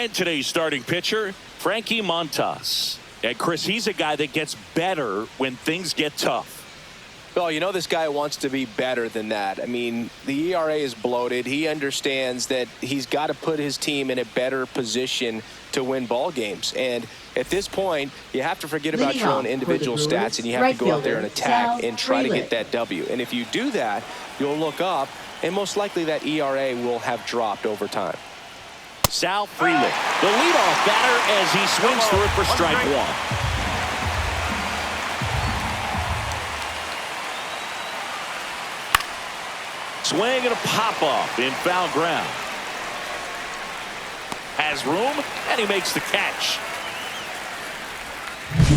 And today's starting pitcher, Frankie Montas. And Chris, he's a guy that gets better when things get tough. Well, you know this guy wants to be better than that. I mean, the ERA is bloated. He understands that he's got to put his team in a better position to win ball games. And at this point, you have to forget about your own individual stats, and you have to go out there and attack and try to get that W. And if you do that, you'll look up, and most likely that ERA will have dropped over time. Sal Frelick, the leadoff batter, as he swings through it for strike one. Swing and a pop-up in foul ground. Has room, and he makes the catch.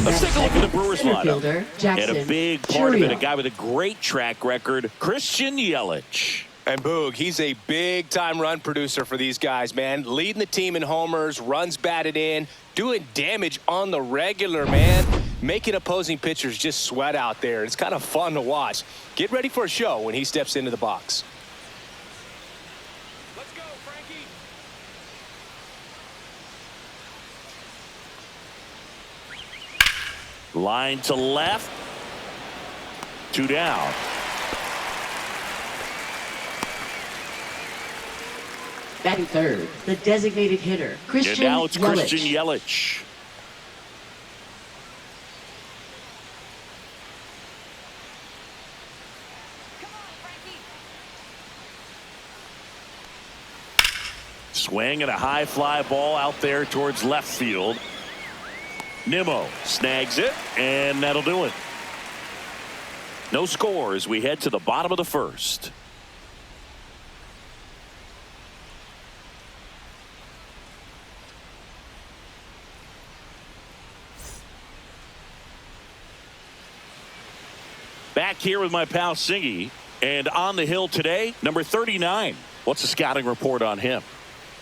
Let's take a look at the Brewers lineup. And a big part of it, a guy with a great track record, Christian Yelich. And Boog, he's a big-time run producer for these guys, man. Leading the team in homers, runs batted in, doing damage on the regular, man. Making opposing pitchers just sweat out there. It's kind of fun to watch. Get ready for a show when he steps into the box. Let's go, Frankie. Line to left. 2 down. Batting third, the designated hitter, Christian Yelich. And now it's Christian Yelich. Swing and a high fly ball out there towards left field. Nimmo snags it, and that'll do it. No score as we head to the bottom of the first. Back here with my pal Singy, and on the hill today, number 39. What's the scouting report on him?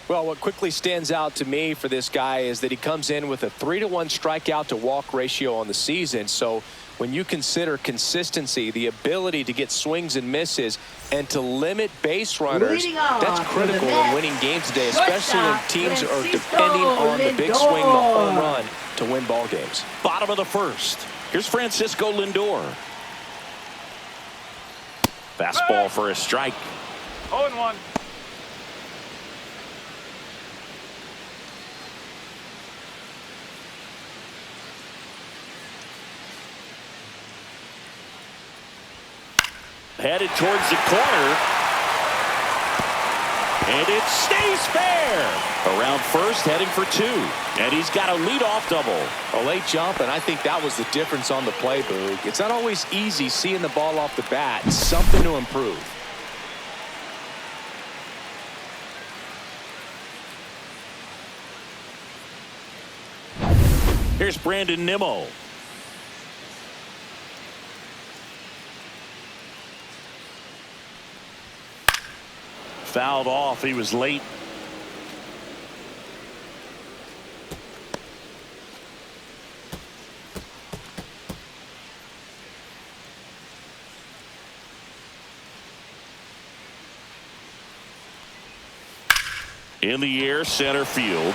Well, what quickly stands out to me for this guy is that he comes in with a 3-to-1 strikeout to walk ratio on the season. So when you consider consistency, the ability to get swings and misses, and to limit base runners, that's critical in winning games today, especially when teams are depending on the big swing, the home run, to win ball games. Bottom of the first. Here's Francisco Lindor. Fastball for a strike. 0-1. Headed towards the corner. And it stays fair. Around first, heading for 2. And he's got a leadoff double. A late jump, and I think that was the difference on the play, Boog. It's not always easy seeing the ball off the bat. It's something to improve. Here's Brandon Nimmo. Fouled off. He was late. In the air, center field.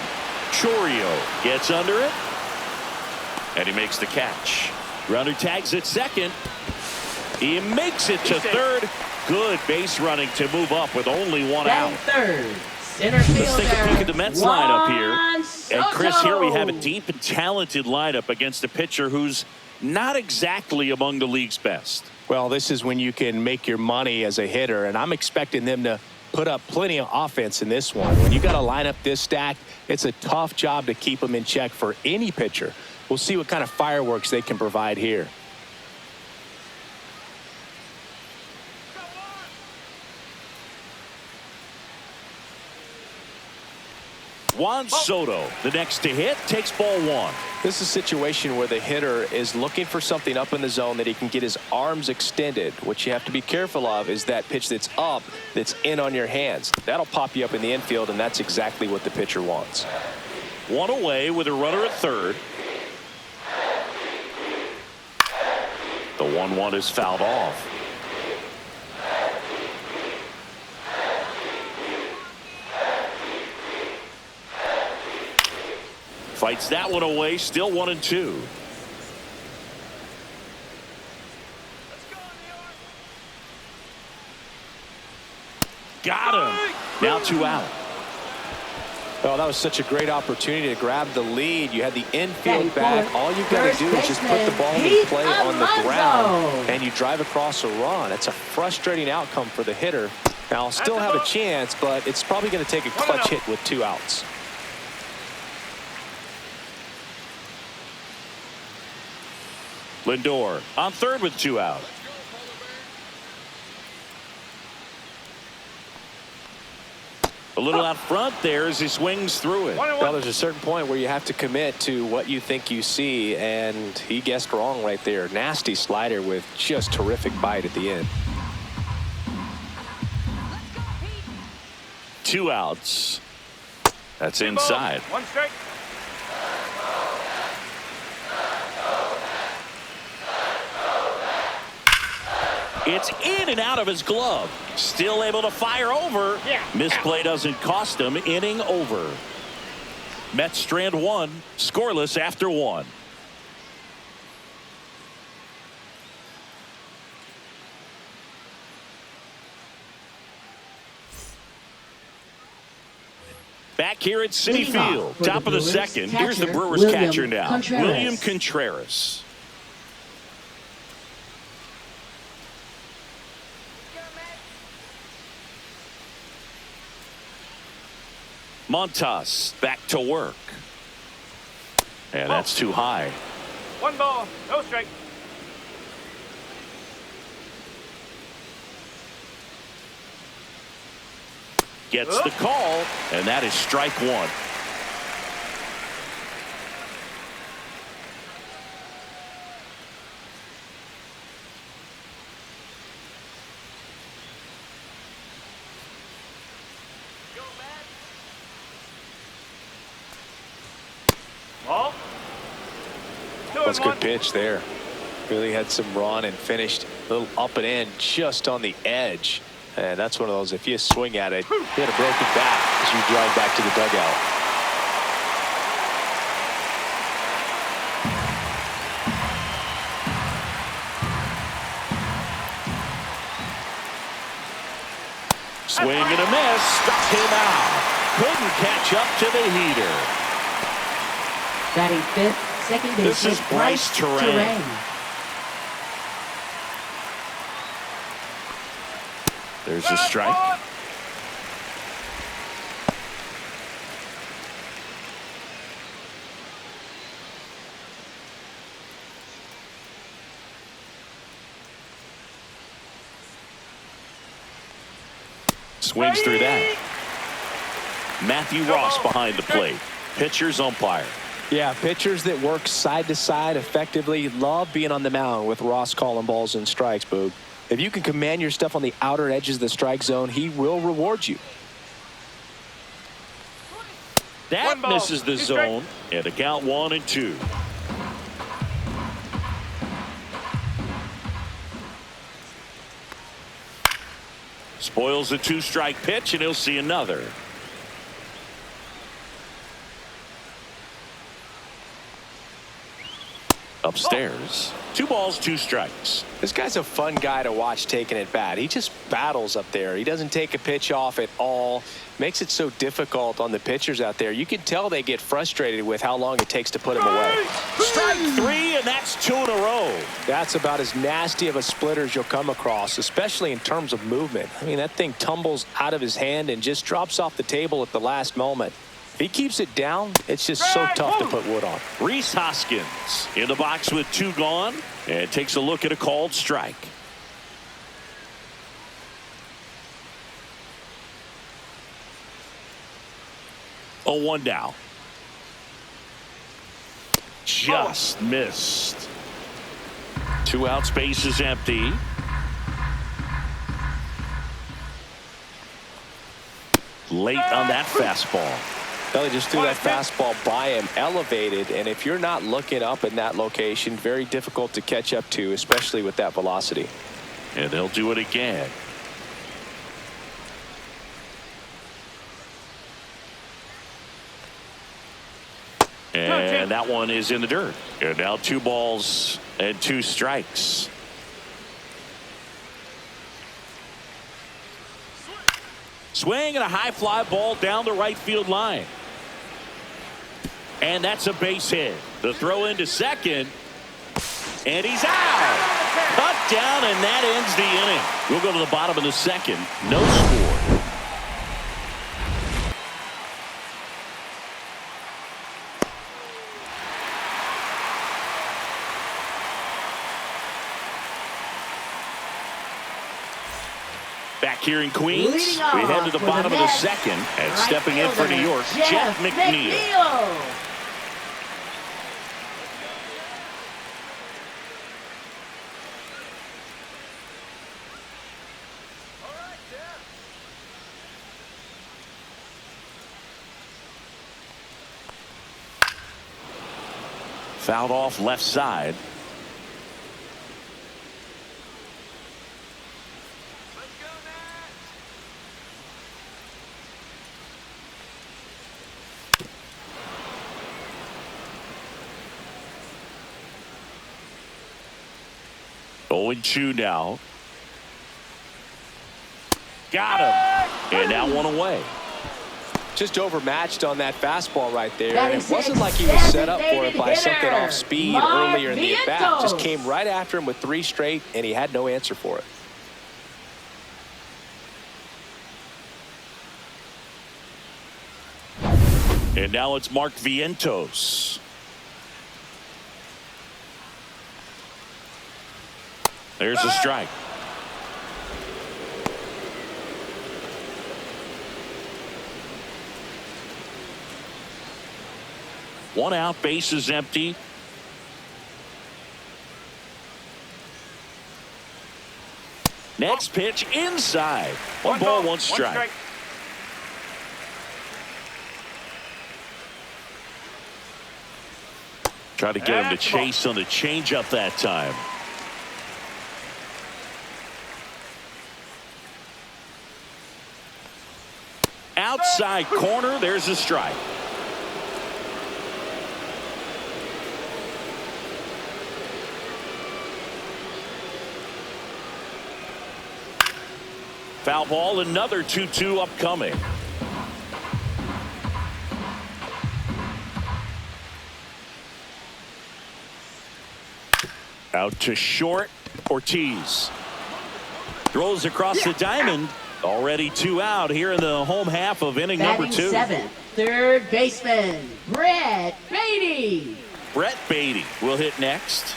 Chorio gets under it. And he makes the catch. Runner tags at second. He makes it to third. Good base running to move up with only 1 out. Third, center fielder. Let's take a peek at the Mets lineup here. Soto. And Chris, here we have a deep and talented lineup against a pitcher who's not exactly among the league's best. Well, this is when you can make your money as a hitter, and I'm expecting them to put up plenty of offense in this one. When you got a lineup this stacked, it's a tough job to keep them in check for any pitcher. We'll see what kind of fireworks they can provide here. Juan Soto, the next to hit, takes ball 1. This is a situation where the hitter is looking for something up in the zone that he can get his arms extended. What you have to be careful of is that pitch that's up, that's in on your hands. That'll pop you up in the infield, and that's exactly what the pitcher wants. 1 away with a runner at third. The 1-1 is fouled off. Fights that one away. Still 1-2. Got him. Now 2 out. Oh, that was such a great opportunity to grab the lead. You had the infield back. All you've got to do is just put the ball in play on the ground, and you drive across a run. It's a frustrating outcome for the hitter. Now, I'll still have a chance, but it's probably going to take a clutch hit with 2 outs. Lindor on third with 2 out. A little out front there as he swings through it. Well, there's a certain point where you have to commit to what you think you see, and he guessed wrong right there. Nasty slider with just terrific bite at the end. 2 outs. That's inside. 1 strike. It's in and out of his glove. Still able to fire over. Misplay doesn't cost him. Inning over. Mets strand 1, scoreless after 1. Back here at Citi Field, top of the second. Here's the Brewers catcher now, William Contreras. Montas back to work. And that's too high. 1 ball, no strike. Gets the call, and that is strike 1. That's a good pitch there. Really had some run and finished a little up and in just on the edge. And that's one of those, if you swing at it, you hit a broken back as you drive back to the dugout. Swing and a miss. Struck him out. Couldn't catch up to the heater. Batting 5th, second baseman. This is Bryce Terang. There's a strike. Swings through that. Matthew Ross behind the plate. Pitcher's umpire. Yeah, pitchers that work side to side effectively love being on the mound with Ross calling balls and strikes, Boog. If you can command your stuff on the outer edges of the strike zone, he will reward you. That misses the zone, and a count 1-2. Spoils a 2-strike pitch, and he'll see another. Upstairs. 2 balls, 2 strikes. This guy's a fun guy to watch taking at bat. He just battles up there. He doesn't take a pitch off at all. Makes it so difficult on the pitchers out there. You can tell they get frustrated with how long it takes to put him away. Strike 3, and that's 2 in a row. That's about as nasty of a splitter as you'll come across, especially in terms of movement. I mean, that thing tumbles out of his hand and just drops off the table at the last moment. If he keeps it down, it's just so tough to put wood on. Rhys Hoskins in the box with 2 gone, and takes a look at a called strike. A 1 down. Just missed. 2 out, space is empty. Late on that fastball. Well, he just threw that fastball by him, elevated, and if you're not looking up in that location, very difficult to catch up to, especially with that velocity. And they'll do it again. And that one is in the dirt. And now 2 balls and 2 strikes. Swing and a high fly ball down the right field line. And that's a base hit. The throw into second. And he's out. Cut down, and that ends the inning. We'll go to the bottom of the second. No score. Back here in Queens, we head to the bottom of the second, and stepping in for New York, Jeff McNeil. Fouled off left side. Owen Chu now. Got him. And now one away. Just overmatched on that fastball right there. And it wasn't like he was set up for it by something off speed earlier in the at-bat. Just came right after him with 3 straight, and he had no answer for it. And now it's Mark Vientos. There's a strike. One out, base is empty. Next pitch inside. One ball, one strike. Try to get him to chase on the changeup that time. Outside corner, there's a strike. Foul ball, another 2-2 upcoming. Out to short, Ortiz. Throws across the diamond. Already 2 out here in the home half of inning number 2. Batting 7th, third baseman, Brett Beatty. Brett Beatty will hit next.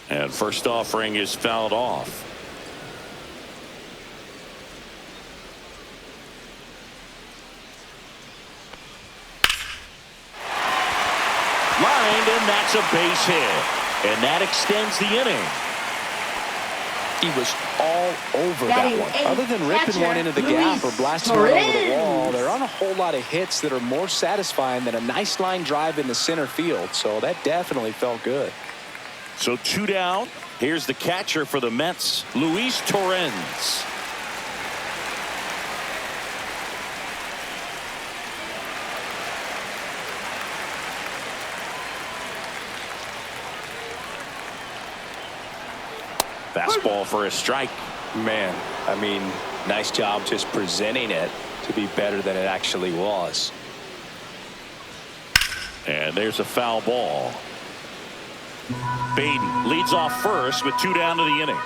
And first offering is fouled off. Lined, and that's a base hit. And that extends the inning. He was all over that one. Other than ripping one into the gap or blasting one over the wall, there aren't a whole lot of hits that are more satisfying than a nice line drive in the center field. So that definitely felt good. So 2 down. Here's the catcher for the Mets, Luis Torrens. Fastball for a strike. Man, I mean, nice job just presenting it to be better than it actually was. And there's a foul ball. Beatty leads off first with 2 down to the inning.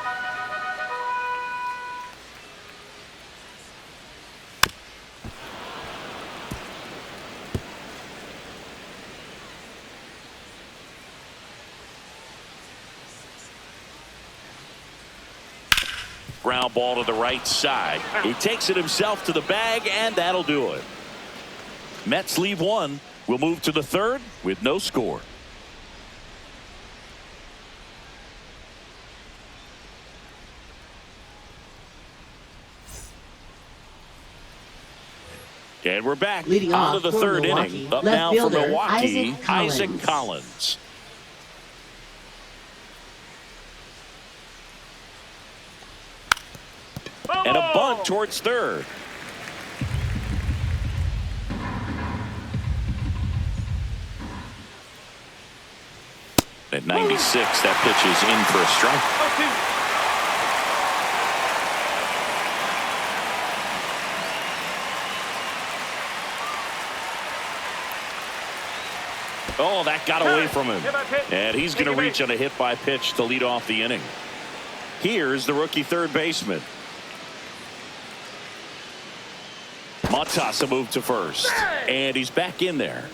Ground ball to the right side. He takes it himself to the bag, and that'll do it. Mets leave 1. We'll move to the 3rd with no score. And we're back on to the 3rd inning. Up now for Milwaukee, Isaac Collins. And a bunt towards third. At 96, that pitch is in for a strike. Oh, that got away from him. And he's going to reach on a hit by pitch to lead off the inning. Here's the rookie third baseman. Matassa moved to first. And he's back in there.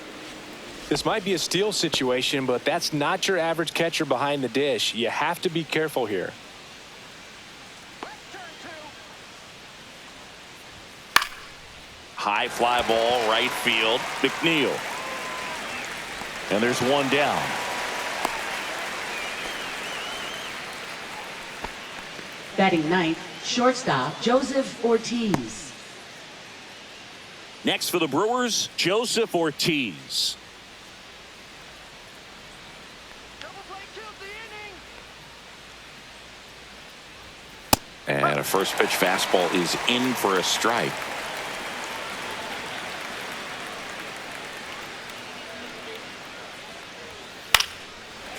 This might be a steal situation, but that's not your average catcher behind the dish. You have to be careful here. High fly ball, right field. McNeil. And there's one down. Batting ninth, shortstop Joseph Ortiz. Next for the Brewers, Joseph Ortiz. And a first pitch fastball is in for a strike.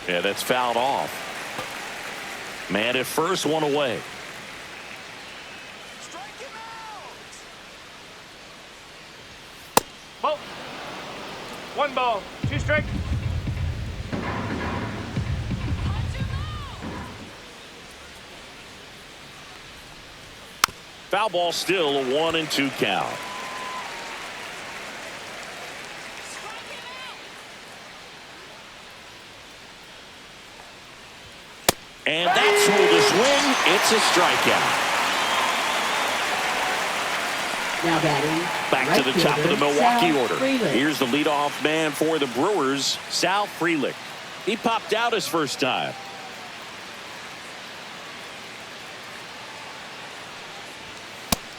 Yeah, that's fouled off. Man at first, one away. Ball. 1 ball, 2 strikes. Foul ball, still a 1-2 count. And that's ruled a swing. It's a strikeout. Now batting. Back right to the top of the fielder, Milwaukee Sal order. Frelick. Here's the leadoff man for the Brewers, Sal Frelick. He popped out his first time.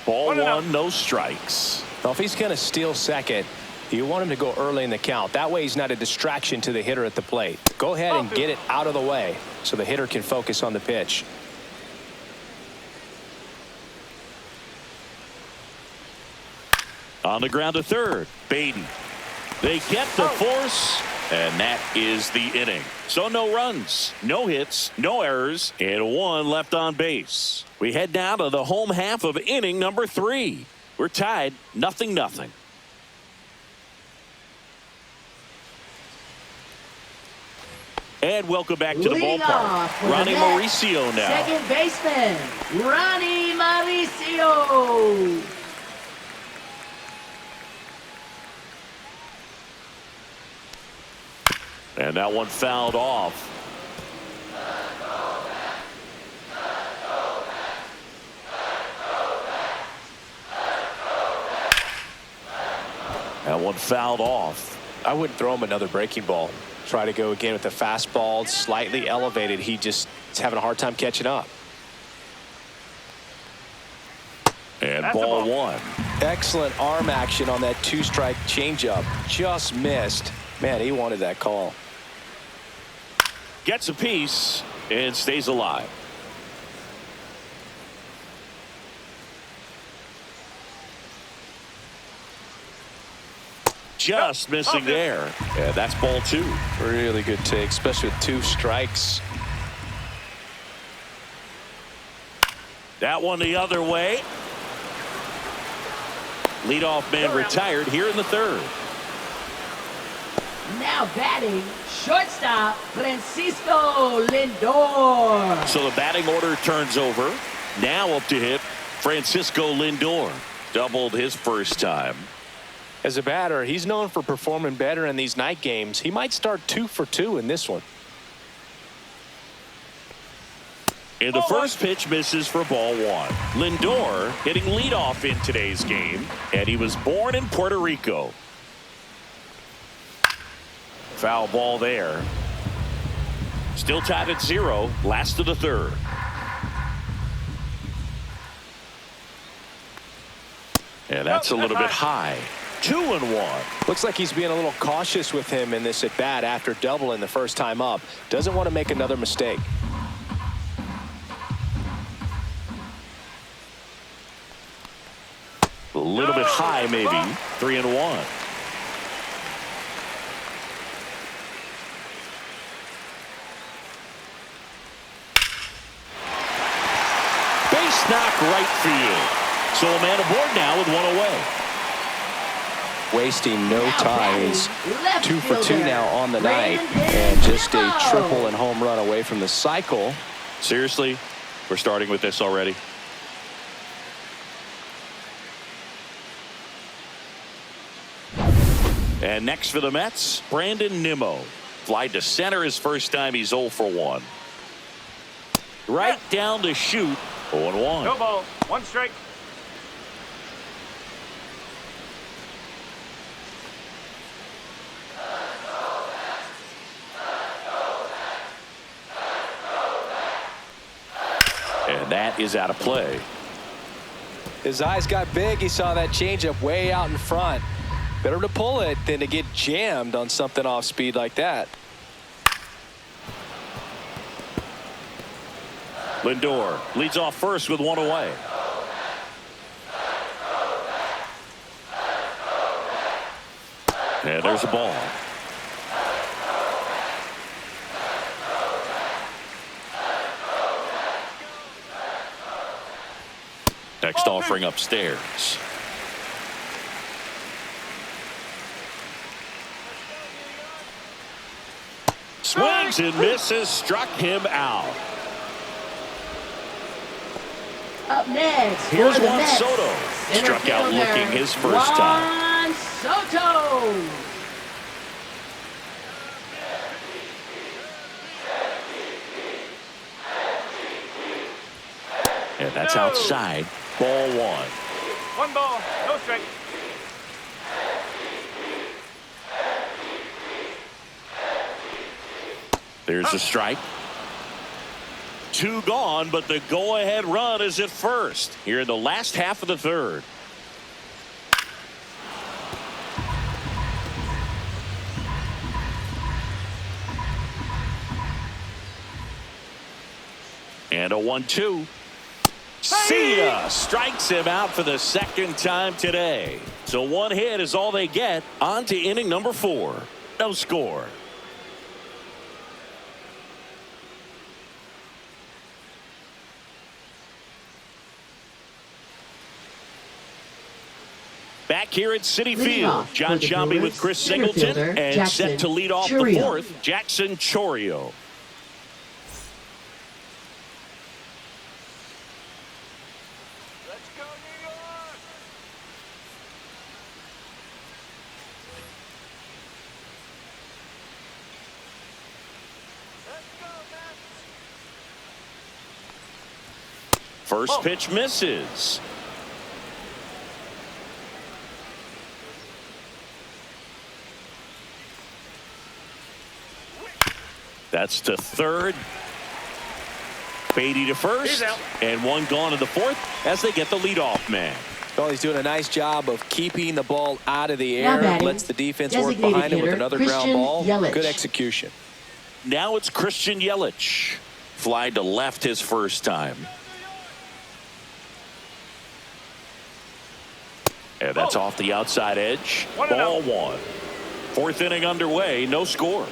Ball 1, no strikes. Well, if he's going to steal second, you want him to go early in the count. That way he's not a distraction to the hitter at the plate. Go ahead and get it out of the way so the hitter can focus on the pitch. On the ground to third, Baden. They get the force, and that is the inning. So no runs, no hits, no errors, and 1 left on base. We head now to the home half of inning number 3. We're tied 0-0. And welcome back to the Leading ballpark. off for the Ronnie Mets, Mauricio now. Second baseman, Ronnie Mauricio. And that one fouled off. That one fouled off. I wouldn't throw him another breaking ball. Try to go again with the fastball, slightly elevated. He just is having a hard time catching up. And That's ball a ball. 1. Excellent arm action on that 2-strike changeup. Just missed. Man, he wanted that call. Gets a piece and stays alive. Just missing there. And that's ball 2. Really good take, especially with 2 strikes. That one the other way. Leadoff man retired here in the third. Now batting, shortstop Francisco Lindor. So the batting order turns over. Now up to hit Francisco Lindor. Doubled his first time. As a batter, he's known for performing better in these night games. He might start 2 for 2 in this one. And the first pitch misses for ball 1. Lindor hitting leadoff in today's game, and he was born in Puerto Rico. Foul ball there. Still tied at 0. Last of the third. And that's a little bit high. 2-1. Looks like he's being a little cautious with him in this at bat after doubling the first time up. Doesn't want to make another mistake. A little bit high, maybe. 3-1. Base knock right field. So a man aboard now with one away. Wasting no time. He's Left 2 for 2 fielder, now on the night. Brandon And just a Nimmo. triple and home run away from the cycle. Seriously, we're starting with this already. And next for the Mets, Brandon Nimmo. Fly to center his first time. He's 0 for 1. Right down to shoot. 0-1. No ball. 1 strike. And that is out of play. His eyes got big. He saw that changeup way out in front. Better to pull it than to get jammed on something off speed like that. Lindor leads off first with one away. And there's a ball. Next offering upstairs. Swings and misses, struck him out. Up next, Here's for the Juan Mets, Soto. center Struck out fielder, looking his first time. Juan Soto. And that's outside. Ball 1. 1 ball. No strike. There's a strike. 2 gone, but the go-ahead run is at first here in the last half of the third. And a 1-2. See ya! Strikes him out for the second time today. So 1 hit is all they get. On to inning number 4. No score. Back here at Citi Field, John Sciambi with Chris Singleton, and set to lead off the 4th, Jackson Chourio. Let's go, New York! Let's go, Mets! First pitch misses. That's to third. Beatty to first. And 1 gone in the 4th as they get the leadoff man. Well, he's doing a nice job of keeping the ball out of the Now air. batting, Lets the defense work designated behind him with hitter, another ground Christian ball. Yelich. Good execution. Now it's Christian Yelich. Fly to left his first time. And that's off the outside edge. Ball 1. 4th inning underway. No score.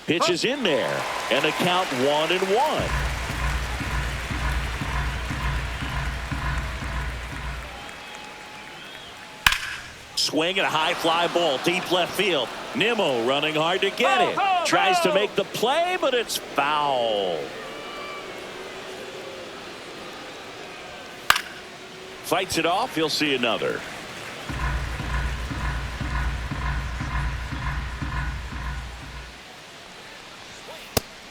Pitch is in there. And a count 1-1. Swing and a high fly ball deep left field. Nimmo running hard to get it. Tries to make the play, but it's foul. Fights it off. He'll see another.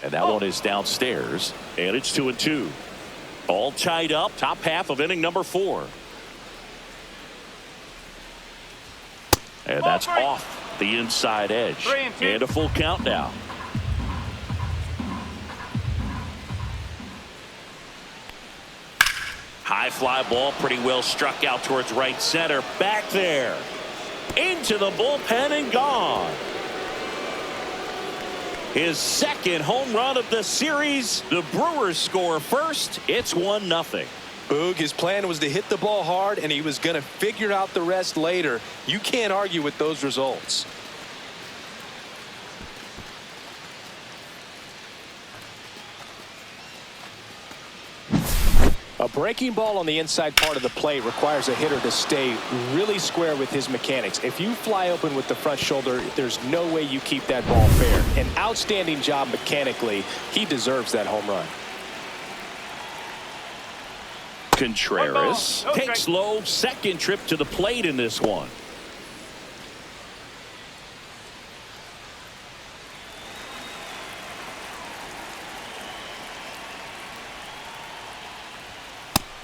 And that one is downstairs. And it's 2-2. All tied up. Top half of inning number 4. And that's off the inside edge. 3-2. And a full count now. High fly ball pretty well struck out towards right center. Back there. Into the bullpen and gone. His second home run of the series. The Brewers score first. It's 1-0. Boog, his plan was to hit the ball hard, and he was going to figure out the rest later. You can't argue with those results. A breaking ball on the inside part of the plate requires a hitter to stay really square with his mechanics. If you fly open with the front shoulder, there's no way you keep that ball fair. An outstanding job mechanically. He deserves that home run. Contreras takes low, second trip to the plate in this one.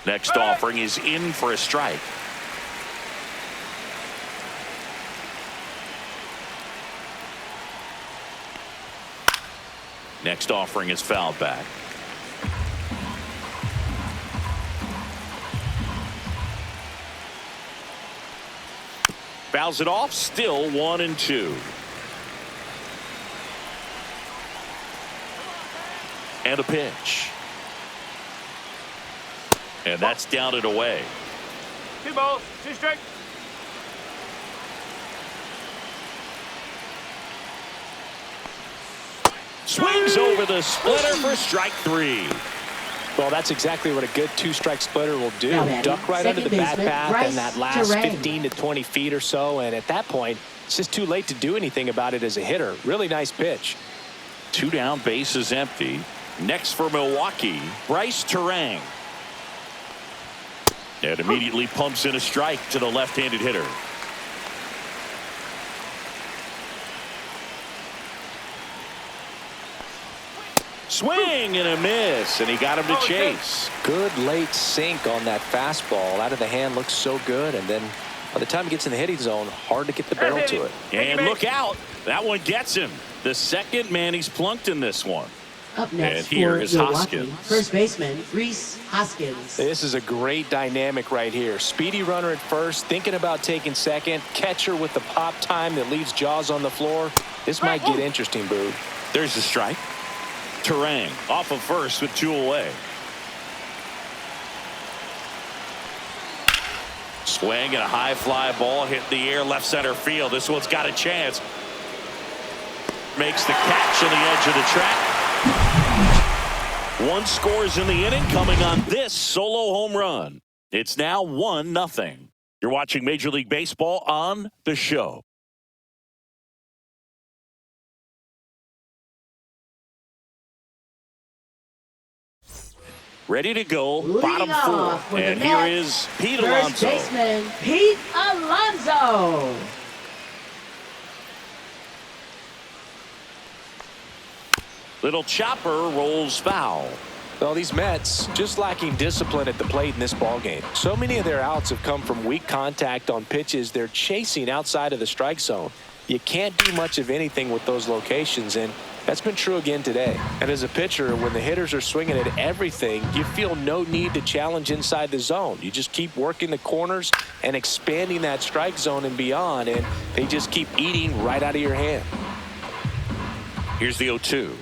Next offering is in for a strike. Next offering is fouled back. Fouls it off, still 1-2. And a pitch. And that's down and away. 2 balls, 2 strikes. Swings over the splitter for strike 3. Well, that's exactly what a good 2-strike splitter will do. Now, Duck right under the bat path Bryce and that last Terang. 15 to 20 feet or so. And at that point, it's just too late to do anything about it as a hitter. Really nice pitch. 2 down, bases empty. Next for Milwaukee, Bryce Terang. And immediately pumps in a strike to the left-handed hitter. Swing and a miss, and he got him to chase. Good late sink on that fastball. Out of the hand, looks so good. And then by the time it gets in the hitting zone, hard to get the barrel to it. And look out. That one gets him. The second man he's plunked in this one. Up next And here for is Milwaukee, Hoskins. first baseman Rhys Hoskins. This is a great dynamic right here. Speedy runner at first, thinking about taking second. Catcher with the pop time that leaves Jaws on the floor. This might get interesting, Boo. There's the strike. Terang off of first with 2 away. Swing and a high fly ball hit the air left center field. This one's got a chance. Makes the catch on the edge of the track. 1 scores in the inning coming on this solo home run. It's now 1-0. You're watching Major League Baseball on The Show. Ready to go, bottom 4. And here is Pete Alonso. First baseman Pete Alonso. Little chopper rolls foul. Well, these Mets just lacking discipline at the plate in this ballgame. So many of their outs have come from weak contact on pitches they're chasing outside of the strike zone. You can't do much of anything with those locations, and that's been true again today. And as a pitcher, when the hitters are swinging at everything, you feel no need to challenge inside the zone. You just keep working the corners and expanding that strike zone and beyond, and they just keep eating right out of your hand. Here's the 0-2.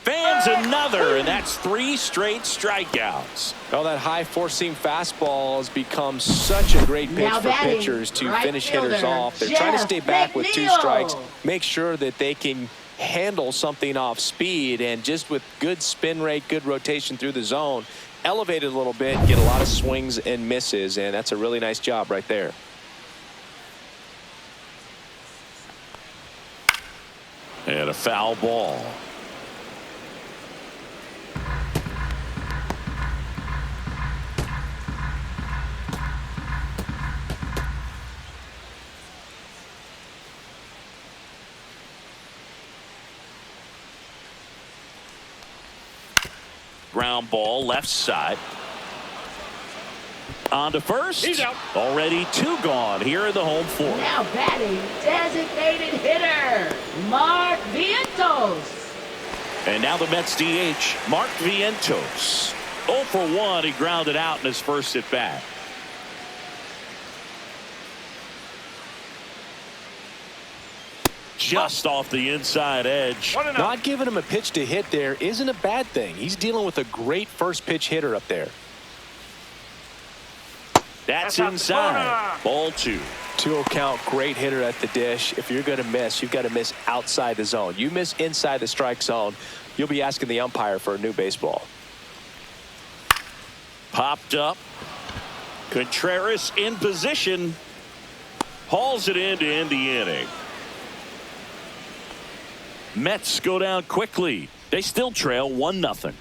Fans another, and that's 3 straight strikeouts. Well, that high four-seam fastball has become such a great pitch Now for batting, pitchers to right finish hitters fielder, off. They're trying to Jeff stay back with 2 McNeil. strikes, make sure that they can handle something off speed, and just with good spin rate, good rotation through the zone, elevate it a little bit, get a lot of swings and misses, and that's a really nice job right there. And a foul ball. Ground ball left side. On to first. He's out. Already 2 gone here in the home 4. Now batting, designated hitter Mark Vientos. And now the Mets DH, Mark Vientos. 0 for 1. He grounded out in his first at bat. just off the inside edge. Not giving him a pitch to hit there isn't a bad thing. He's dealing with a great first pitch hitter up there. That's inside. Ball 2. 2-0 count, great hitter at the dish. If you're going to miss, you've got to miss outside the zone. You miss inside the strike zone, you'll be asking the umpire for a new baseball. Popped up. Contreras in position. Hauls it in to end the inning. Mets go down quickly. They still trail 1-0.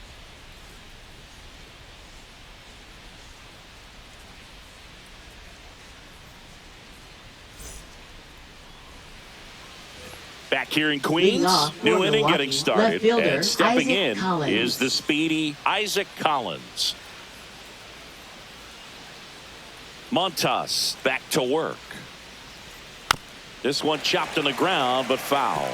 Back here in Queens, new inning getting started, and stepping in is the speedy Isaac Collins. Montas back to work. This one chopped on the ground, but foul.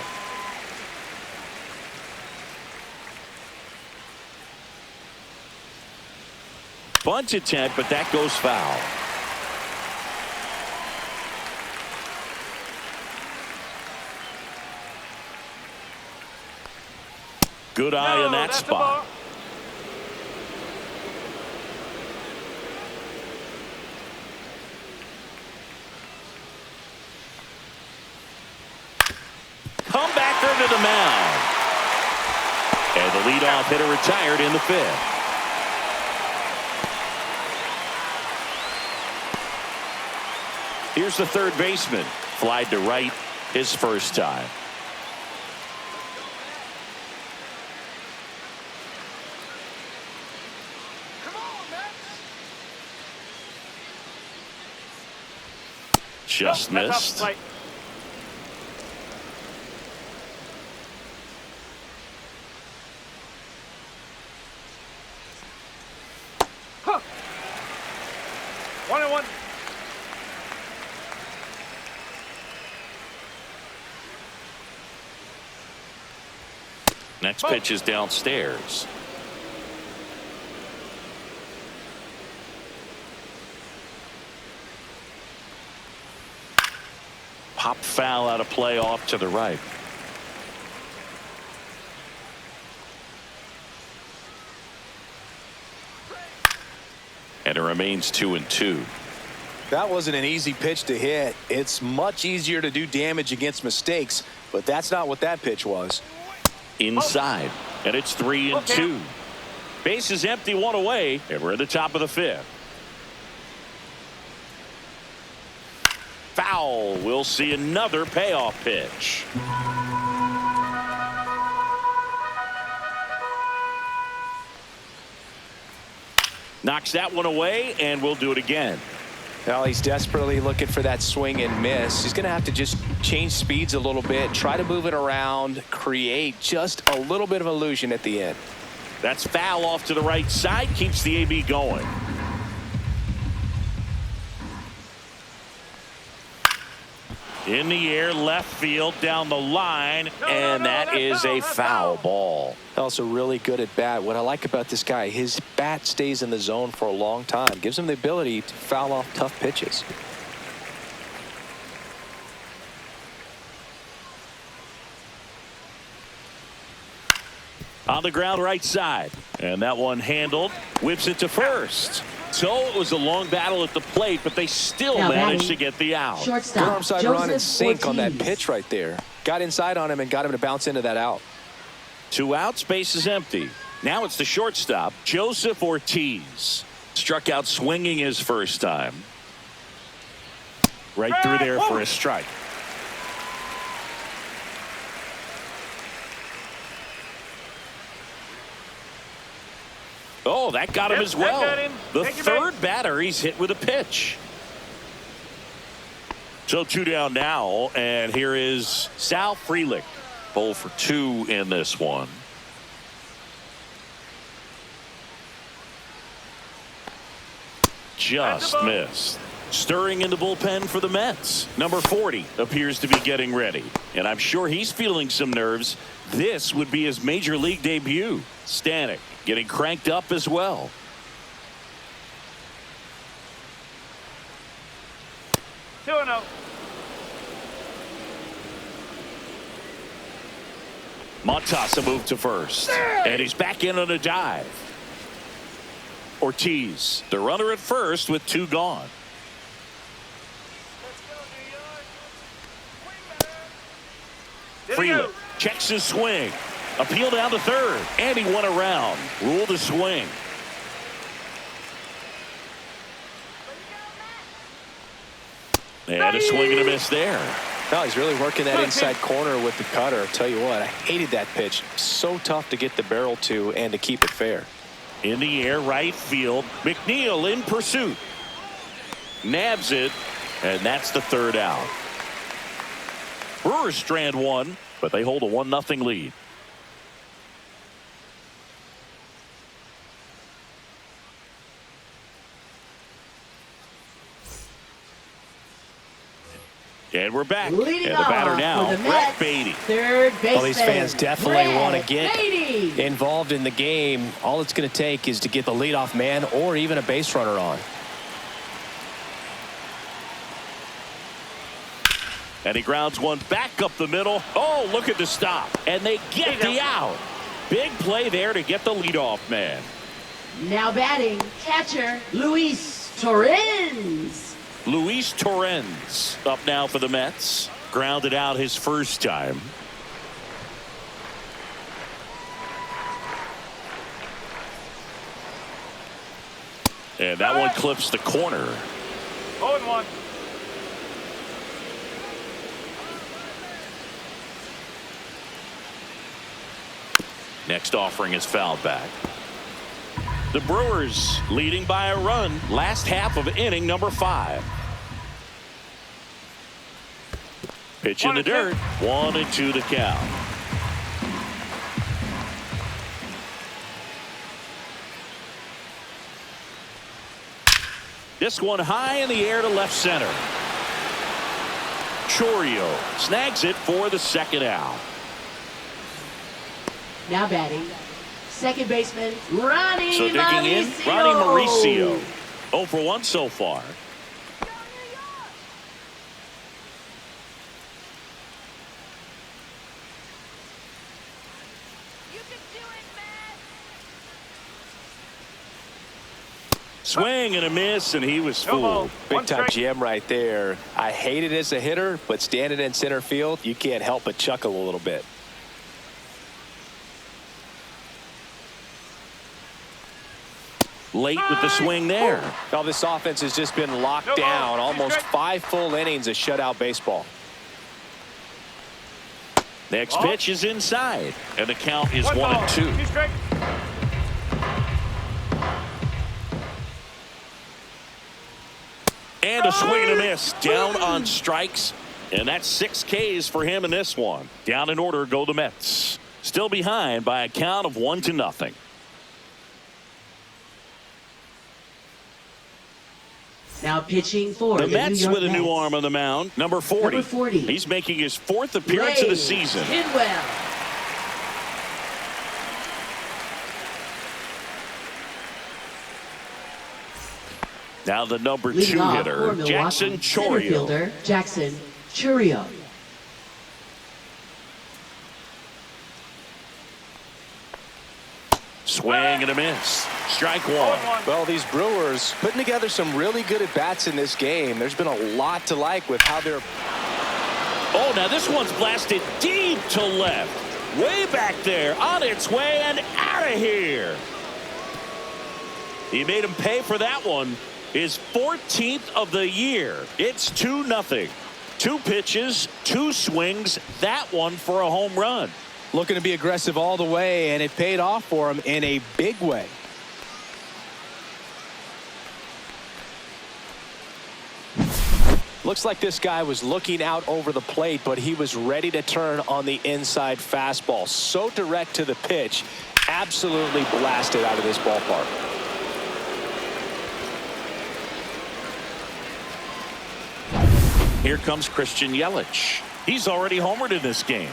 Bunt attempt, but that goes foul. Good eye in that spot. Comebacker to the mound. And the leadoff hitter retired in the 5th. Here's the third baseman. Flied to right his first time. Just missed. Huh. 1-1. Next pitch is downstairs. Pop foul out of play off to the right. And it remains 2-2. That wasn't an easy pitch to hit. It's much easier to do damage against mistakes, but that's not what that pitch was. Inside, and it's 3-2. Base is empty, 1 away, and we're at the top of the 5th. Foul. We'll see another payoff pitch. Knocks that one away, and we'll do it again. Well, he's desperately looking for that swing and miss. He's going to have to just change speeds a little bit, try to move it around, create just a little bit of illusion at the end. That's foul off to the right side, keeps the AB going. In the air, left field, down the line, and that is a foul ball. Also really good at bat. What I like about this guy, his bat stays in the zone for a long time. Gives him the ability to foul off tough pitches. On the ground right side, and that one handled. Whips it to first. So it was a long battle at the plate, but they still managed to get the out. Good arm side run and sink on that pitch right there. Got inside on him and got him to bounce into that out. 2 outs, base is empty. Now it's the shortstop, Joseph Ortiz. Struck out swinging his first time. Right through there for a strike. Oh, that got him as well. The third batter he's hit with a pitch. So 2 down now, and here is Sal Frelick. 0 for 2 in this one. Just missed. Stirring in the bullpen for the Mets. Number 40 appears to be getting ready, and I'm sure he's feeling some nerves. This would be his major league debut. Stanek getting cranked up as well. Montas a move to first. And he's back in on a dive. Ortiz, the runner at first with 2 gone. Freeland checks his swing. Appeal down to third. And he won around. Rule the swing. And a swing and a miss there. No, he's really working that inside corner with the cutter. I'll tell you what, I hated that pitch. So tough to get the barrel to and to keep it fair. In the air, right field. McNeil in pursuit. Nabs it, and that's the 3rd out. Brewers strand 1, but they hold a 1-0 lead. And we're back. Leading and the batter now, for the Brett Mets, Beatty. Third baseman. Well, these fans definitely want to get Beatty. involved in the game. All it's going to take is to get the leadoff man or even a base runner on. And he grounds one back up the middle. Oh, look at the stop. And they get the out. Big play there to get the leadoff man. Now batting, catcher Luis Torrens. Luis Torrens up now for the Mets. Grounded out his first time. And that one clips the corner. 0-1. Next offering is fouled back. The Brewers leading by a run. Last half of inning number 5. Pitch in the dirt. 1-2 the count. This one high in the air to left center. Chourio snags it for the 2nd out. Now batting, second baseman Ronnie So digging in, Ronnie Mauricio. 0 for 1 so far. Swing and a miss, and he was fooled. Big time GM right there. I hate it as a hitter, but standing in center field, you can't help but chuckle a little bit. Late with the swing there. Now this offense has just been locked down. Almost 5 full innings of shutout baseball. Next pitch is inside, and the count is 1-2. And a swing and a miss. Down on strikes, and that's 6 Ks for him in this one. Down in order go the Mets. Still behind by a count of 1-0. Now pitching for the Mets New York with a new Mets. arm on the mound. Number 40. Number 40. He's making his 4th appearance of the season. Tidwell. Now the number Leading 2 off hitter, for Milwaukee, Jackson center Chourio. fielder Jackson Chourio. Swing and a miss. Strike 1. Well, these Brewers putting together some really good at-bats in this game. There's been a lot to like with how they're... Oh, now this one's blasted deep to left. Way back there, on its way and out of here. He made him pay for that one. His 14th of the year. It's 2-0. 2 pitches, 2 swings. That one for a home run. Looking to be aggressive all the way, and it paid off for him in a big way. Looks like this guy was looking out over the plate, but he was ready to turn on the inside fastball. So direct to the pitch, absolutely blasted out of this ballpark. Here comes Christian Yelich. He's already homered in this game.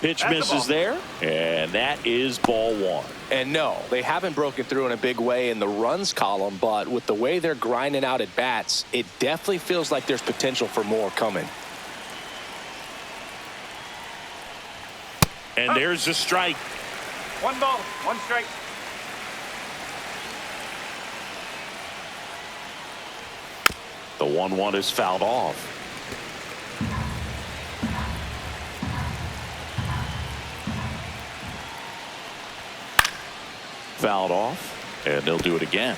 Pitch misses there, and that is ball 1. And no, they haven't broken through in a big way in the runs column, but with the way they're grinding out at bats, it definitely feels like there's potential for more coming. And there's a strike. 1 ball, 1 strike. The 1-1 is fouled off. Fouled off, and they'll do it again.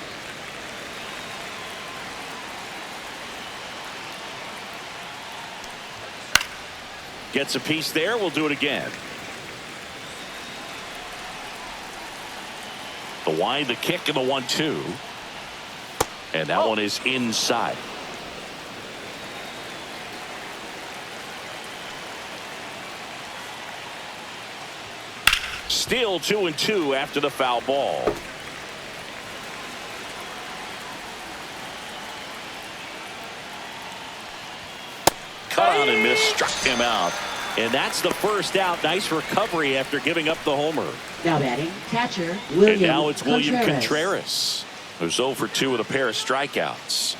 Gets a piece there. We'll do it again. The wind, the kick, and the 1-2. And that one is inside. Still 2-2 after the foul ball. Cut on and miss, struck him out. And that's the first out. Nice recovery after giving up the homer. Now batting, catcher, William And now it's William Contreras. Contreras, who's 0 for 2 with a pair of strikeouts.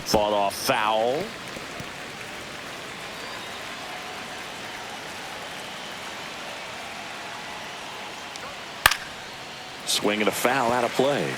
Fought off foul. Swing and a foul out of play.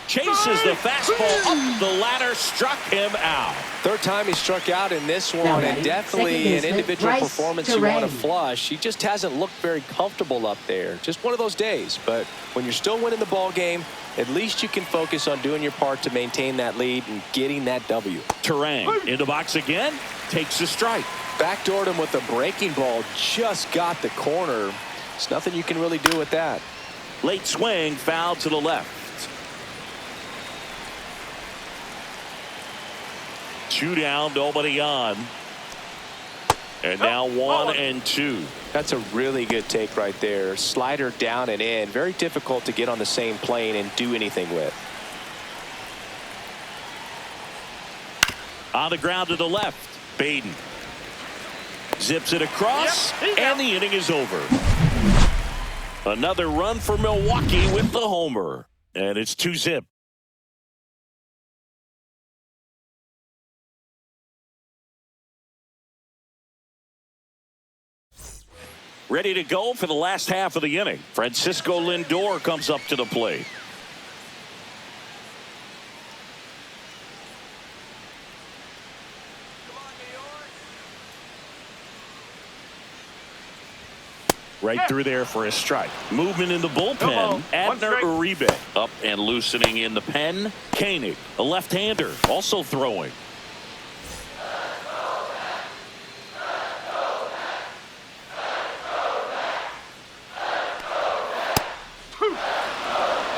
Chases the fastball up the ladder, struck him out. Third time he struck out in this one, Now and batting, definitely second an baseman, individual Bryce performance you want to Terang. flush. He just hasn't looked very comfortable up there. Just one of those days. But when you're still winning the ball game, at least you can focus on doing your part to maintain that lead and getting that W. Terang in the box again, takes a strike. Backdoored him with a breaking ball, just got the corner. There's nothing you can really do with that. Late swing, foul to the left. 2 down, nobody on. And now 1-2. That's a really good take right there. Slider down and in. Very difficult to get on the same plane and do anything with. On the ground to the left, Baden zips it across, and the inning is over. Another run for Milwaukee with the homer, and it's 2-zip. Ready to go for the last half of the inning. Francisco Lindor comes up to the plate. Right through there for a strike. Movement in the bullpen. Abner Uribe up and loosening in the pen. Koenig, a left-hander, also throwing.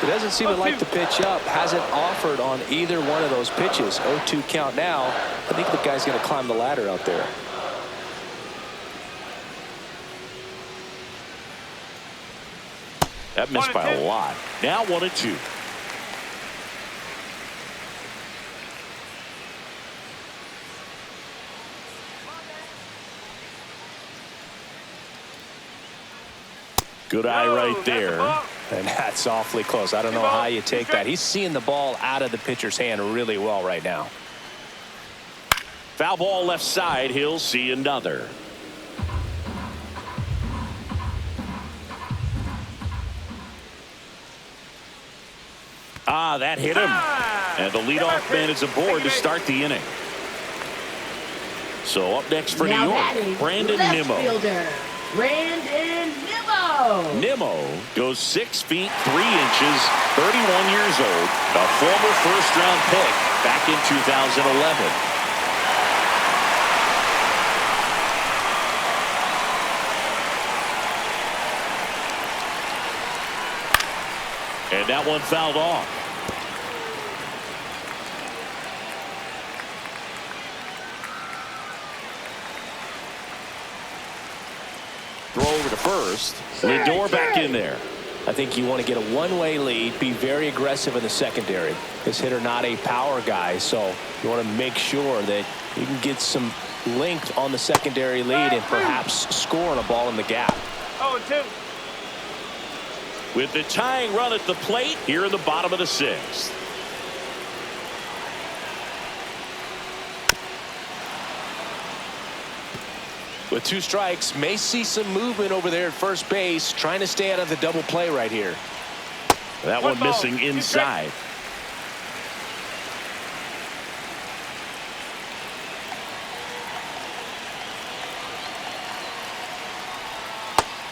He doesn't seem to like to pitch up. Hasn't offered on either one of those pitches. 0-2 count now. I think the guy's going to climb the ladder out there. That missed by a lot. Now 1-2. Good eye right there. And that's awfully close. I don't know how you take that. He's seeing the ball out of the pitcher's hand really well right now. Foul ball left side. He'll see another. That hit him. And the leadoff man is aboard to start the inning. So up next for Now New York, batting, Brandon left Nimmo. fielder, Brandon Nimmo. Nimmo goes 6 feet 3 inches, 31 years old, a former first-round pick back in 2011. And that one fouled off. Throw over to first. Lindor back in there. I think you want to get a one-way lead, be very aggressive in the secondary. This hitter not a power guy, so you want to make sure that you can get some length on the secondary lead and perhaps score on a ball in the gap. 0-2. With the tying run at the plate here in the bottom of the sixth. With 2 strikes, may see some movement over there at first base, trying to stay out of the double play right here. That one missing inside.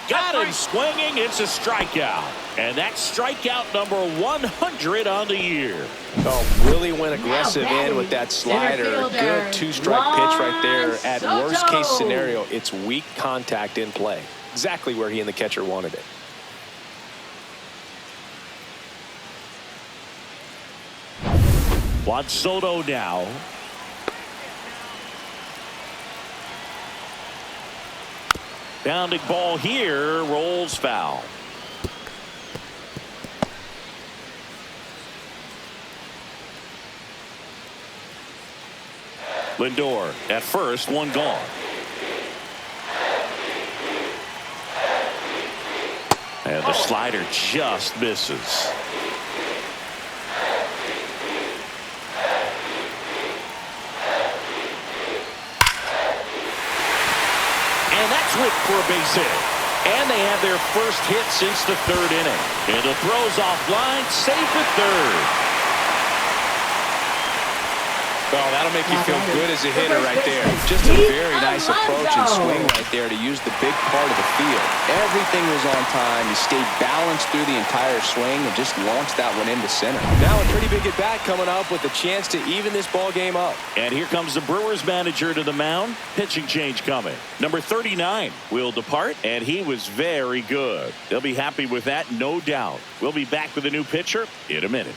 Got him swinging. It's a strikeout. And that's strikeout number 100 on the year. Oh, really went aggressive in with that slider. Good 2-strike pitch right there. At worst case scenario, it's weak contact in play. Exactly where he and the catcher wanted it. Juan Soto now. Bounding ball here, rolls foul. Lindor at first, one gone. And the slider just misses. And that's whipped for a base hit. And they have their first hit since the 3rd inning. And the throw's offline, safe at 3rd. Well, that'll make you feel good as a hitter right there. Just a very nice approach and swing right there to use the big part of the field. Everything was on time. He stayed balanced through the entire swing and just launched that one into center. Now a pretty big at bat coming up with a chance to even this ball game up. And here comes the Brewers manager to the mound. Pitching change coming. Number 39 will depart, and he was very good. They'll be happy with that, no doubt. We'll be back with a new pitcher in a minute.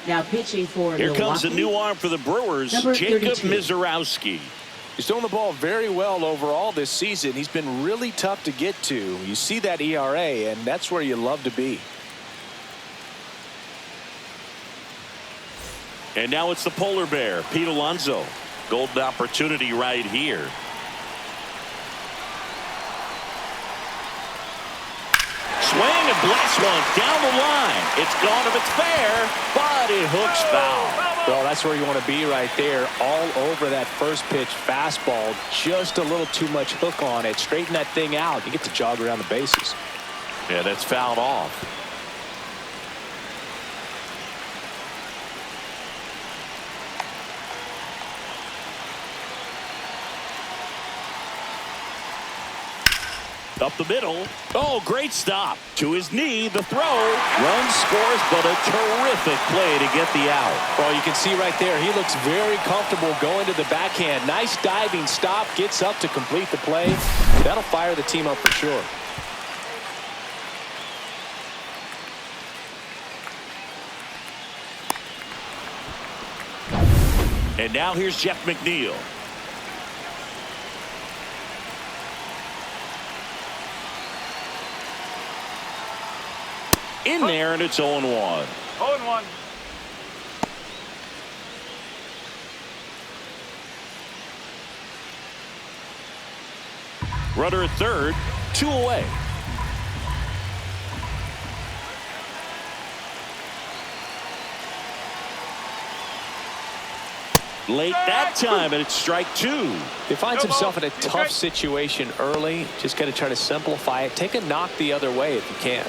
Now pitching for Here Milwaukee, comes a new arm for the Brewers, number Jacob 32. Mizorowski. He's throwing the ball very well overall this season. He's been really tough to get to. You see that ERA, and that's where you love to be. And now it's the polar bear, Pete Alonso. Golden opportunity right here. Swing and blast one down the line. It's gone if it's fair, but it hooks foul. Well, that's where you want to be right there. All over that first pitch fastball. Just a little too much hook on it. Straighten that thing out. You get to jog around the bases. Yeah, that's fouled off. Up the middle. Oh, great stop. To his knee, the throw. Run scores, but a terrific play to get the out. Well, you can see right there, he looks very comfortable going to the backhand. Nice diving stop. Gets up to complete the play. That'll fire the team up for sure. And now here's Jeff McNeil. In there, and it's 0-1. 0-1. Runner at third, 2 away. Late that time, and it's strike 2. He finds himself in a tough situation early. Just got to try to simplify it. Take a knock the other way if you can.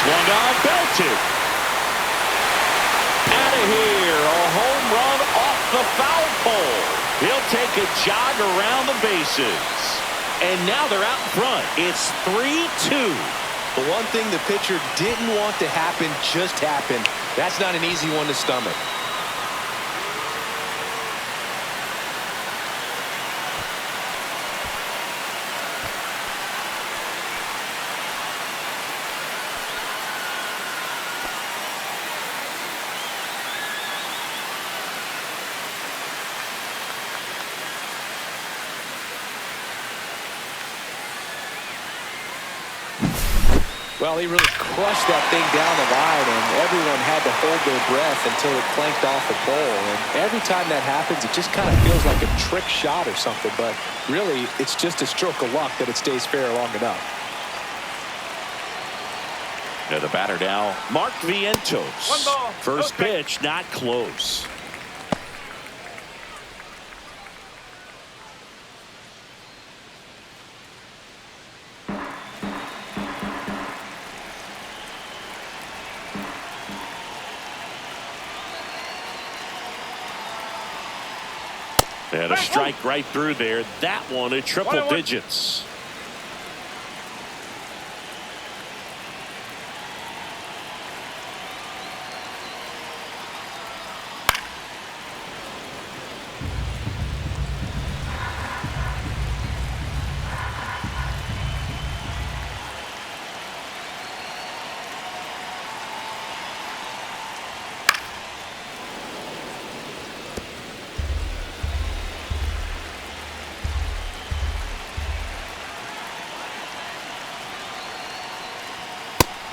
Swung on, belted. Out of here, a home run off the foul pole. He'll take a jog around the bases. And now they're out in front. It's 3-2. The one thing the pitcher didn't want to happen just happened. That's not an easy one to stomach. Well, he really crushed that thing down the line, and everyone had to hold their breath until it clanked off the pole. And every time that happens, it just kind of feels like a trick shot or something. But really, it's just a stroke of luck that it stays fair long enough. The batter now, Mark Vientos. One ball, First no strike. pitch, not close. And a strike right through there. That one at triple digits.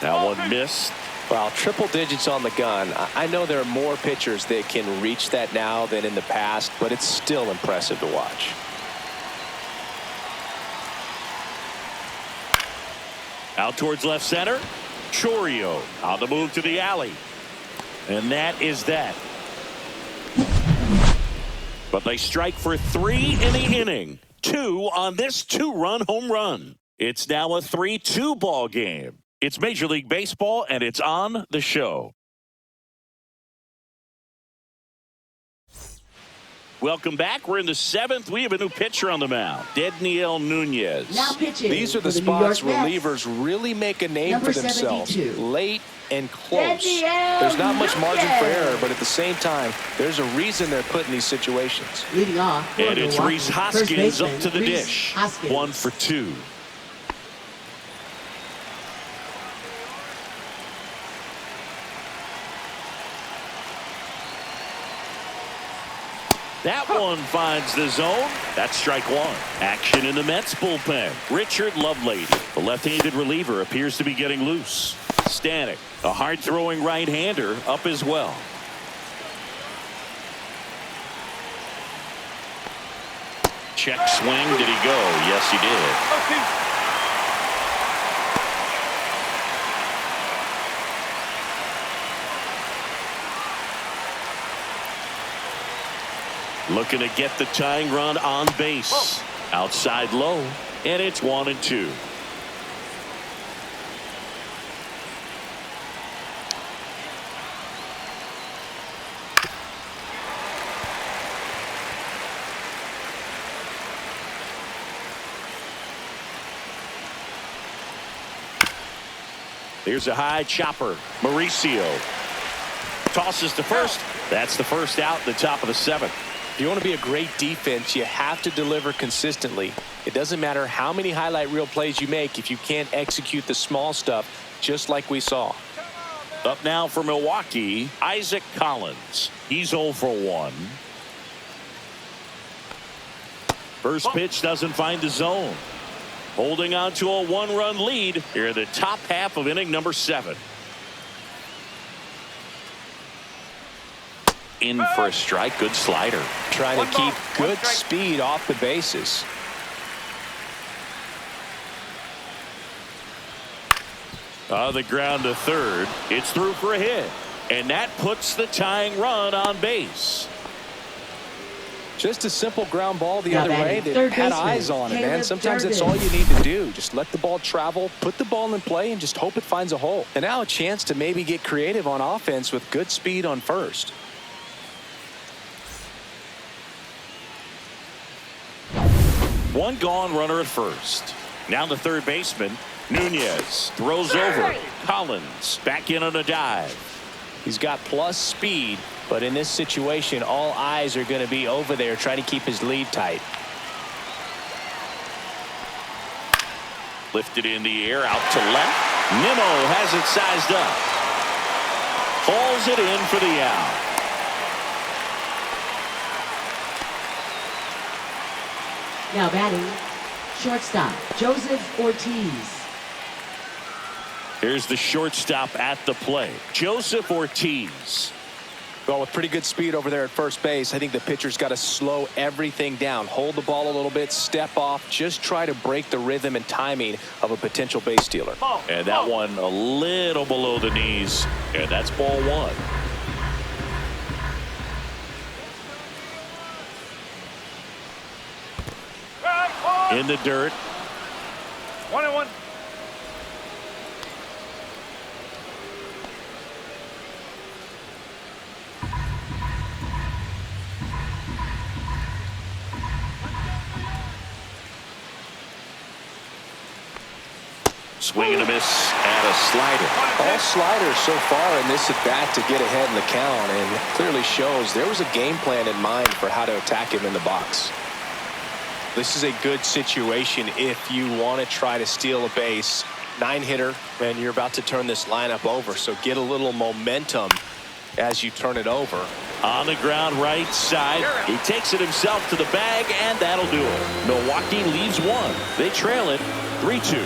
That one missed. Well, triple digits on the gun. I know there are more pitchers that can reach that now than in the past, but it's still impressive to watch. Out towards left center. Chourio on the move to the alley. And that is that. But they strike for 3 in the inning. 2 on this 2-run home run. It's now a 3-2 ball game. It's Major League Baseball, and it's on the show. Welcome back. We're in the 7th. We have a new pitcher on the mound, Dedniel Nunez. Now pitching. These are the for New spots York Mets. relievers really make a name Number for themselves. 72. Late and close. Dedniel There's not much margin for Nunez. error, but at the same time, there's a reason they're put in these situations. Leading off. for And it's Milwaukee. Rhys First Hoskins up baseman, to the Rhys dish. Hoskins. 1 for 2. That one finds the zone. That's strike 1. Action in the Mets bullpen. Richard Lovelady, the left-handed reliever, appears to be getting loose. Stanek, a hard-throwing right-hander, up as well. Check swing. Did he go? Yes, he did. Looking to get the tying run on base. Outside low, and it's 1-2. Here's a high chopper. Mauricio tosses to first. That's the first out, the top of the 7th. If you want to be a great defense, you have to deliver consistently. It doesn't matter how many highlight reel plays you make if you can't execute the small stuff, just like we saw. Up now for Milwaukee, Isaac Collins. He's 0 for 1. First pitch doesn't find the zone. Holding on to a 1-run lead here in the top half of inning number 7. In for a strike. Good slider. Trying to keep one good strike. speed off the bases. On the ground to third. It's through for a hit. And that puts the tying run on base. Just a simple ground ball the Now other way batting that third had baseman, eyes on it, man. Caleb Sometimes that's Durbin. all you need to do. Just let the ball travel, put the ball in play, and just hope it finds a hole. And now a chance to maybe get creative on offense with good speed on first. One gone, runner at first. Now the third baseman, Nunez, throws over. Collins back in on a dive. He's got plus speed, but in this situation, all eyes are going to be over there trying to keep his lead tight. Lifted in the air, out to left. Nimmo has it sized up. Falls it in for the out. Now batting, shortstop, Joseph Ortiz. Here's the shortstop at the plate, Joseph Ortiz. Well, with pretty good speed over there at first base, I think the pitcher's got to slow everything down, hold the ball a little bit, step off, just try to break the rhythm and timing of a potential base stealer. And that one a little below the knees, and that's ball one. In the dirt. 1-1. Swing and a miss and a slider. All sliders so far in this at bat to get ahead in the count, and clearly shows there was a game plan in mind for how to attack him in the box. This is a good situation if you want to try to steal a base. 9-hitter, and you're about to turn this lineup over, so get a little momentum as you turn it over. On the ground right side, he takes it himself to the bag, and that'll do it. Milwaukee leads one. They trail it 3-2.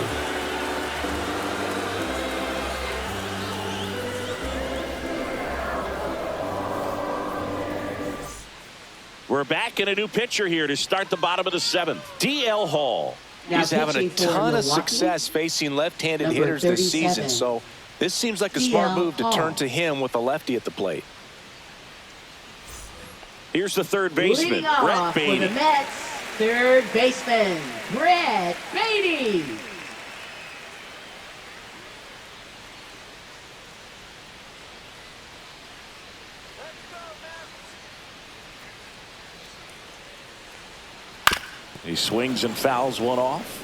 We're back in a new pitcher here to start the bottom of the 7th. DL Hall. Now He's having a pitching for ton of Milwaukee, success facing left-handed number hitters this 37. season, so this seems like a smart DL move to Hall. turn to him with a lefty at the plate. Here's the third baseman, Leading Brett off for the Beatty. Mets, third baseman, Brett Beatty. He swings and fouls one off.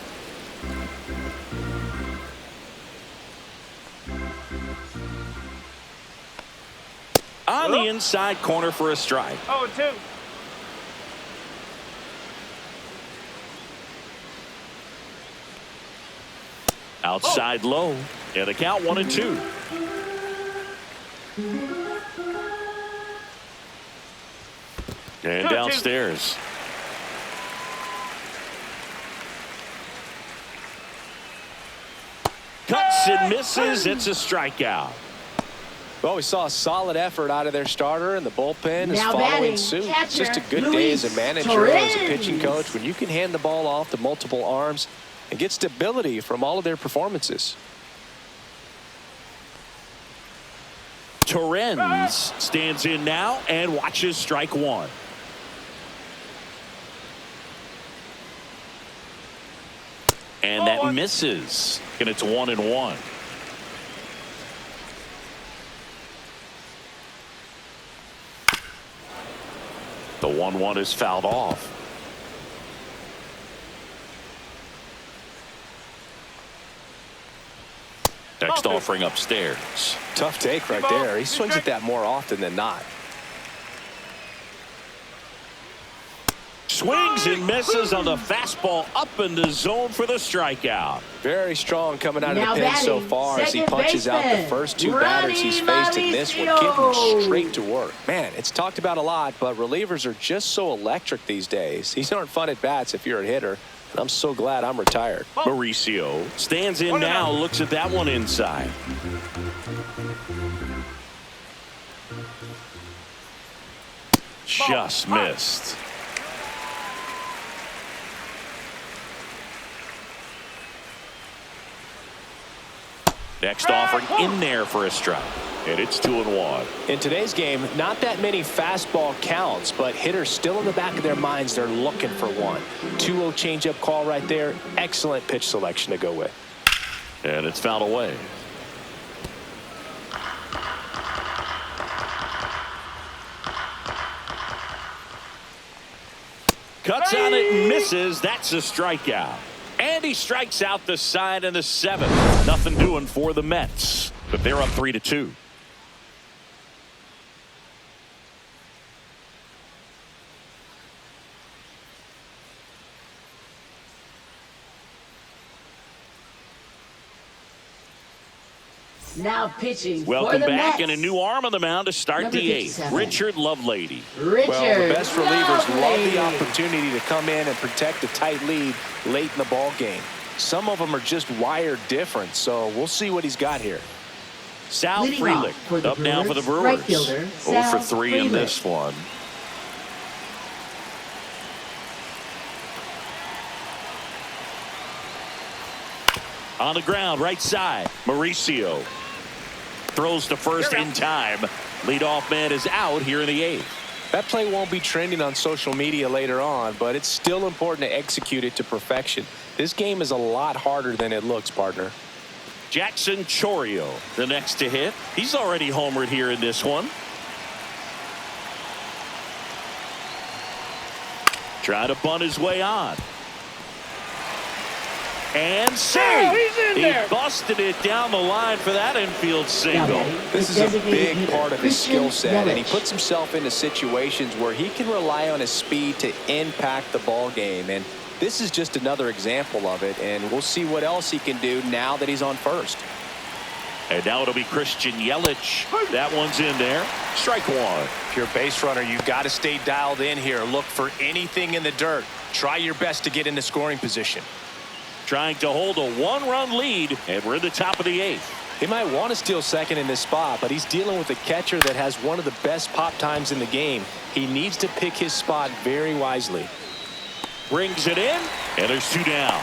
On the inside corner for a strike. 0-2. Outside low. And the count 1-2. And 2-2. downstairs. Cuts and misses. It's a strikeout. Well, we saw a solid effort out of their starter, and the bullpen is Now following batting, suit. It's catcher, just a good day as a Luis manager, as a Torrens. pitching coach, when you can hand the ball off to multiple arms and get stability from all of their performances. Torrens stands in now and watches strike one. And that misses. And it's 1-1. The 1-1 is fouled off. Next offering upstairs. Tough take right there. He swings at that more often than not. Swings and misses on the fastball up in the zone for the strikeout. Very strong coming out of Now the pen so batting, far as he second punches out the baseman, first two batters he's faced in this one, getting Mauricio. straight to work. Man, it's talked about a lot, but relievers are just so electric these days. These aren't fun at bats if you're a hitter, and I'm so glad I'm retired. Mauricio stands in now, looks at that one inside. Just missed. Next offering in there for a strike. And it's 2-1. In today's game, not that many fastball counts, but hitters still in the back of their minds, they're looking for one. 2-0 changeup call right there. Excellent pitch selection to go with. And it's fouled away. Cuts on it and misses. That's a strikeout. And he strikes out the side in the 7th. Nothing doing for the Mets, but they're up 3-2. Now pitching for Welcome the back, Mets. and a new arm on the mound to start Number the 8th. 57. Richard Lovelady. Richard Well, the best relievers love the Lovelady. opportunity to come in and protect a tight lead late in the ball game. some of them are just wired different. So we'll see what he's got here. Sal Leading Frelick off for the up now for the Brewers, Brewers. right fielder, 0 for Sal 3 in Frelick. this one. On the ground, right side, Mauricio throws to first in time. Leadoff man is out here in the 8th. That play won't be trending on social media later on, but it's still important to execute it to perfection. This game is a lot harder than it looks, partner. Jackson Chourio, the next to hit. He's already homered here in this one. Trying to bunt his way on. And save. He busted it down the line for that infield single. This is a big part of his skill set, and he puts himself into situations where he can rely on his speed to impact the ball game. And this is just another example of it, and we'll see what else he can do now that he's on first. And now it'll be Christian Yelich. That one's in there. Strike one. If you're a base runner, you've got to stay dialed in here. Look for anything in the dirt. Try your best to get into scoring position. Trying to hold a 1-run lead, and we're in the top of the 8th. He might want to steal second in this spot, but he's dealing with a catcher that has one of the best pop times in the game. He needs to pick his spot very wisely. Brings it in, and there's 2 down.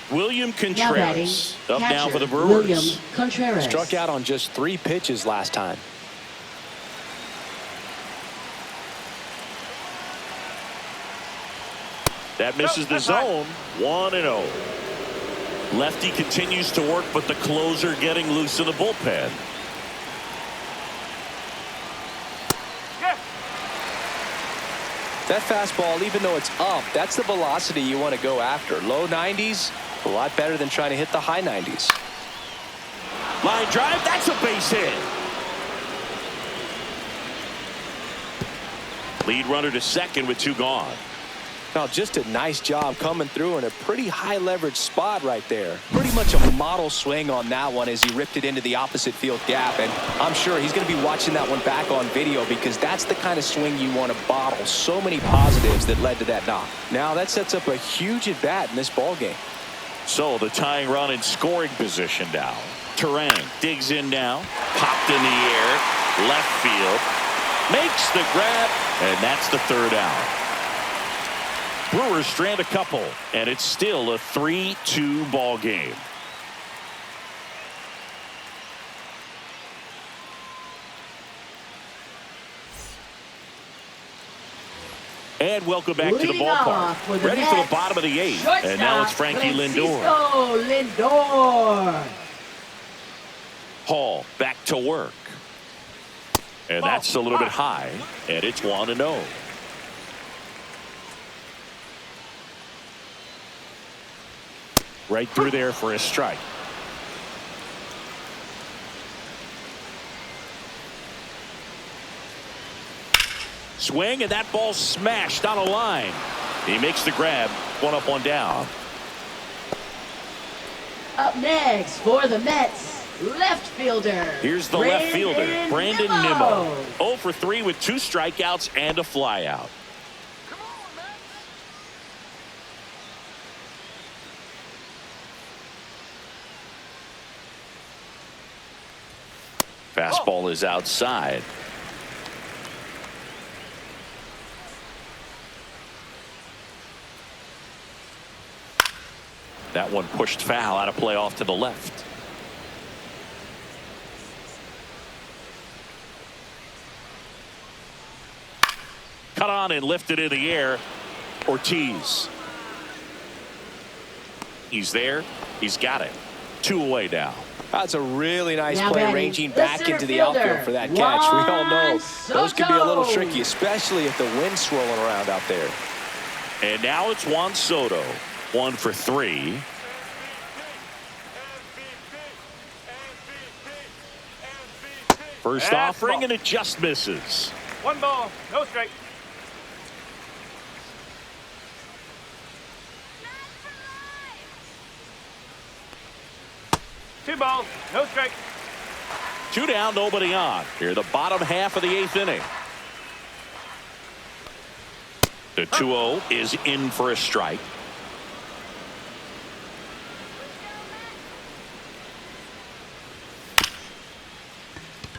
William Contreras up now for the Brewers. William Contreras. Struck out on just 3 pitches last time. That misses the zone. 1-0. Lefty continues to work, but the closer getting loose in the bullpen. That fastball, even though it's up, that's the velocity you want to go after. Low 90s, a lot better than trying to hit the high 90s. Line drive, that's a base hit. Lead runner to second with 2 gone. Now, just a nice job coming through in a pretty high leverage spot right there. Pretty much a model swing on that one as he ripped it into the opposite field gap. And I'm sure he's going to be watching that one back on video because that's the kind of swing you want to bottle. So many positives that led to that knock. Now that sets up a huge at bat in this ball game. So the tying run in scoring position now. Terang digs in now. Popped in the air. Left field. Makes the grab. And that's the 3rd out. Brewers strand a couple, and it's still a 3-2 ball game. And welcome back to the ballpark. Ready for the bottom of the 8th, and now it's Frankie Lindor. Hall back to work. And that's a little bit high, and it's 1-0. Right through there for a strike. Swing, and that ball smashed on a line. He makes the grab. 1 up, 1 down. Up next for the Mets, left fielder. Here's the left fielder, Brandon Nimmo. 0 for 3 with 2 strikeouts and a flyout. Fastball is outside. That one pushed foul out of play off to the left. Cut on and lifted in the air. Ortiz. He's there. He's got it. 2 away now. That's a really nice Now play, batting, ranging the back center into the fielder, outfield for that catch. We all know Juan those can be a little Soto. tricky, especially if the wind's swirling around out there. And now it's Juan Soto. 1 for 3. First offering, and it just misses. 1 ball, no strike. Two balls, no strike. Two down, nobody on. Here, the bottom half of the 8th inning. The 2-0 is in for a strike.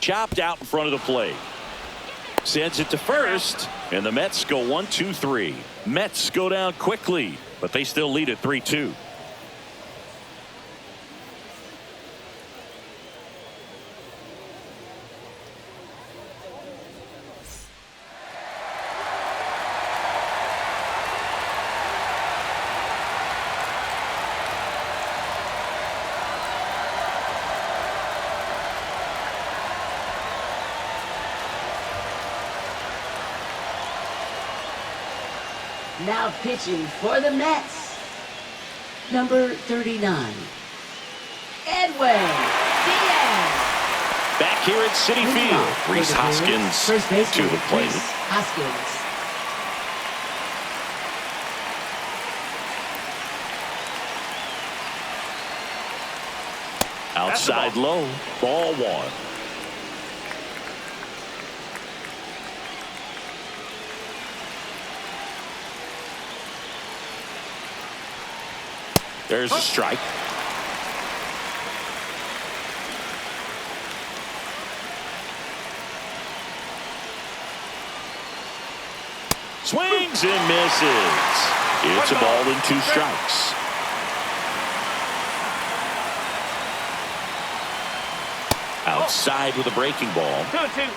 Chopped out in front of the plate. Sends it to first, and the Mets go 1-2-3. Mets go down quickly, but they still lead at 3-2. Now pitching for the Mets, number 39, Edwin Diaz. Back here at Citi Field, Rhys Hoskins to the plate. Hoskins. Outside low, ball 1. There's a strike. Swings and misses. It's a ball and 2 strikes. Outside with a breaking ball. 2-2.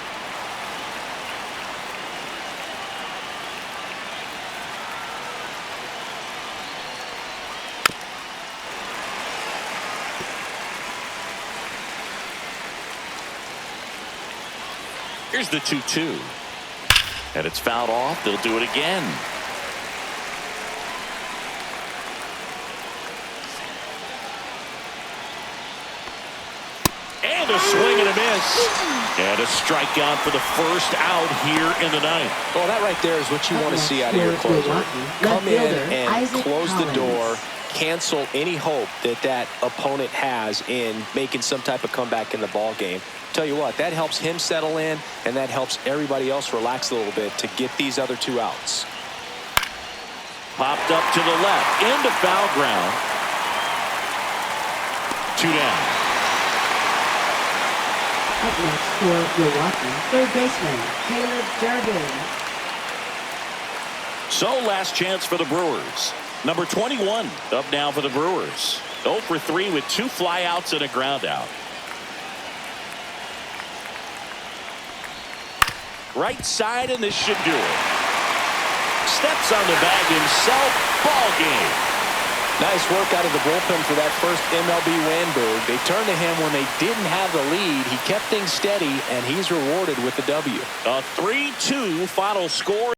Here's the 2-2. And it's fouled off. They'll do it again. And a swing and a miss. And a strikeout for the first out here in the 9th. Well, that right there is what you want to see out of your closer. Come in and close the door. Cancel any hope that that opponent has in making some type of comeback in the ball game. Tell you what, that helps him settle in, and that helps everybody else relax a little bit to get these other 2 outs. Popped up to the left, into foul ground. 2 down. Up next for Milwaukee, third baseman Caleb Durbin. So last chance for the Brewers. Number 21 up now for the Brewers. 0 for 3 with 2 flyouts and a ground out. Right side, and this should do it. Steps on the bag himself. Ball game. Nice work out of the bullpen for that first MLB win, Boog. They turned to him when they didn't have the lead. He kept things steady, and he's rewarded with the W. A 3-2 final score.